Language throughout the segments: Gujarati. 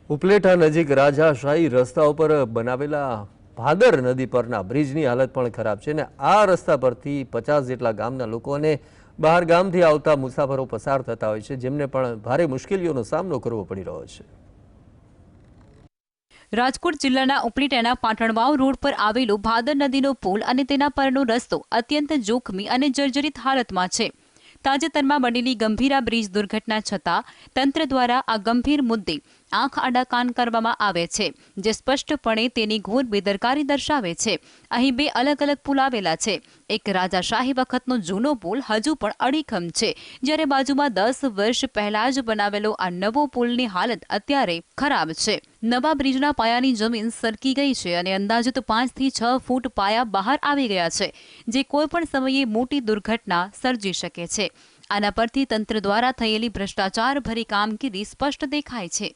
ઉપલેટા નજીક રાજાશાહી રસ્તા ઉપર બનાવેલા ભાદર નદી પરના બ્રિજની હાલત પણ ખરાબ છે ને આ રસ્તા પરથી 50 જેટલા ગામના લોકો અને બહાર ગામથી આવતા મુસાફરો પસાર થતા હોય છે, જેમને પણ ભારે મુશ્કેલીઓનો સામનો કરવો પડી રહ્યો છે। રાજકોટ જિલ્લાના ઉપલેટાના પાટણવાવ રોડ પર આવેલો ભાદર નદીનો પુલ અને તેના પરનો રસ્તો અત્યંત જોખમી અને જર્જરિત હાલતમાં છે। તાજેતરમાં બનેલી ગંભીર બ્રિજ દુર્ઘટના છતાં તંત્ર દ્વારા આ ગંભીર મુદ્દે આંખ આડા કાન કરવામાં આવે છે, જે સ્પષ્ટપણે તેની ઘોર બેદરકારી દર્શાવે છે। અહીં બે અલગ અલગ પુલ આવેલા છે। એક રાજાશાહી વખતનો જૂનો પુલ હજુ પણ અડીખમ છે, જ્યારે બાજુમાં 10 વર્ષ પહેલા જ બનાવેલો આ નવો પુલની હાલત અત્યારે ખરાબ છે। નવા બ્રિજના પાયાની જમીન સરકી ગઈ છે અને અંદાજિત 5 થી 6 ફૂટ પાયા બહાર આવી ગયા છે, જે કોઈપણ સમયે મોટી દુર્ઘટના સર્જી શકે છે। આના પરથી તંત્ર દ્વારા થયેલી ભ્રષ્ટાચાર ભરી કામગીરી સ્પષ્ટ દેખાય છે।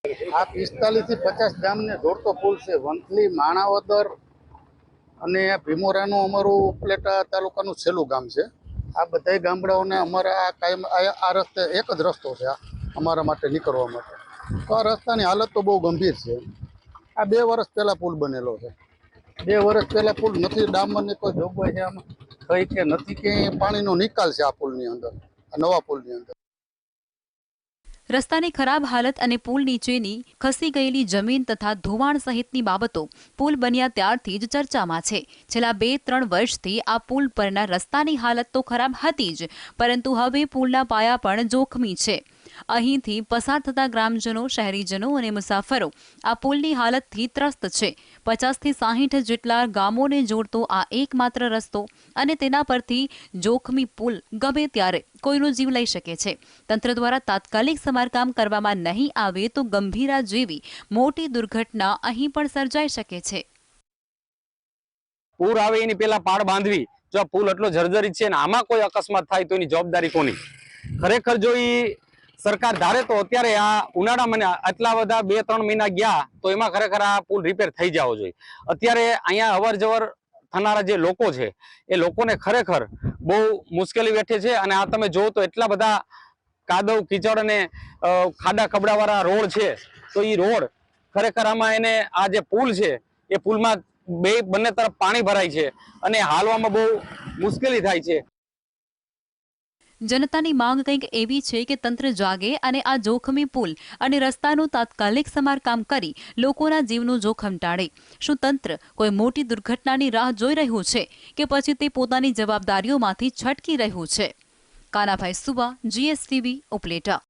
આ 45 થી 50 ગામને જોડતો પુલ છે। વંથલી, માણાવદર અને ભીમોરાનું અમારું ઉપલેટા તાલુકાનું છેલ્લું ગામ છે। આ બધા ગામડાઓને અમારા કાયમ આ રસ્તે એક જ રસ્તો છે અમારા માટે નીકળવા માટે। તો આ રસ્તાની હાલત તો બહુ ગંભીર છે। આ 2 વર્ષ પહેલા પુલ બનેલો છે। 2 વર્ષ પહેલા પુલ નથી, ડામરની કોઈ જોગવાઈ છે આમાં કઈ કે નથી, કે પાણીનો નિકાલ છે આ પુલની અંદર, આ નવા પુલની અંદર। રસ્તાની ખરાબ હાલત અને પુલ નીચેની ખસી ગયેલી જમીન તથા ધોવાણ સહિતની બાબતો પુલ બન્યા ત્યારથી જ ચર્ચામાં છે। છેલ્લા 2-3 વર્ષથી આ પુલ પરના રસ્તાની હાલત તો ખરાબ હતી જ, પરંતુ હવે પુલના પાયા પણ જોખમી છે। અહીંથી પસાર થતા ગ્રામજનો, શહેરીજનો અને મુસાફરો આ પુલની હાલતથી ત્રસ્ત છે। 50 થી 60 જેટલા ગામોને જોડતો આ એકમાત્ર રસ્તો અને તેના પરથી જોખમી પુલ ગમે ત્યારે કોઈનો જીવ લઈ શકે છે। તંત્ર દ્વારા તાત્કાલિક સમારકામ કરવામાં નહીં આવે તો ગંભીરા જેવી મોટી દુર્ઘટના અહીં પણ સર્જાઈ શકે છે। પૂર આવે એની પહેલા પાળ બાંધવી, જો પુલ એટલો જર્જરિત છે ને આમાં કોઈ અકસ્માત થાય તો એની જવાબદારી કોની? ખરેખર જો એ સરકાર ધારે તો અત્યારે આ ઉનાળામાં આટલા બધા 2-3 મહિના ગયા તો એમાં ખરેખર આ પુલ રિપેર થઈ જવો જોઈએ। અત્યારે અહીંયા અવર જવર થનારા જે લોકો છે એ લોકોને ખરેખર બહુ મુશ્કેલી વેઠે છે। અને આ તમે જોવો તો એટલા બધા કાદવ કીચડ અને ખાડા ખબડાવાળા રોડ છે, તો એ રોડ ખરેખર આમાં એને આ જે પુલ છે એ પુલમાં બંને તરફ પાણી ભરાય છે અને હાલવામાં બહુ મુશ્કેલી થાય છે। જનતાની માંગ કંઈક એવી છે કે તંત્ર જાગે અને આ જોખમી પુલ અને રસ્તાનું તાત્કાલિક સમારકામ કરી લોકોના જીવનું જોખમ ટાળે। શું તંત્ર કોઈ મોટી દુર્ઘટનાની રાહ જોઈ રહ્યું છે કે પછી તે પોતાની જવાબદારીઓમાંથી છટકી રહ્યું છે? કાનાભાઈ સુબા, GSTV, ઉપલેટા।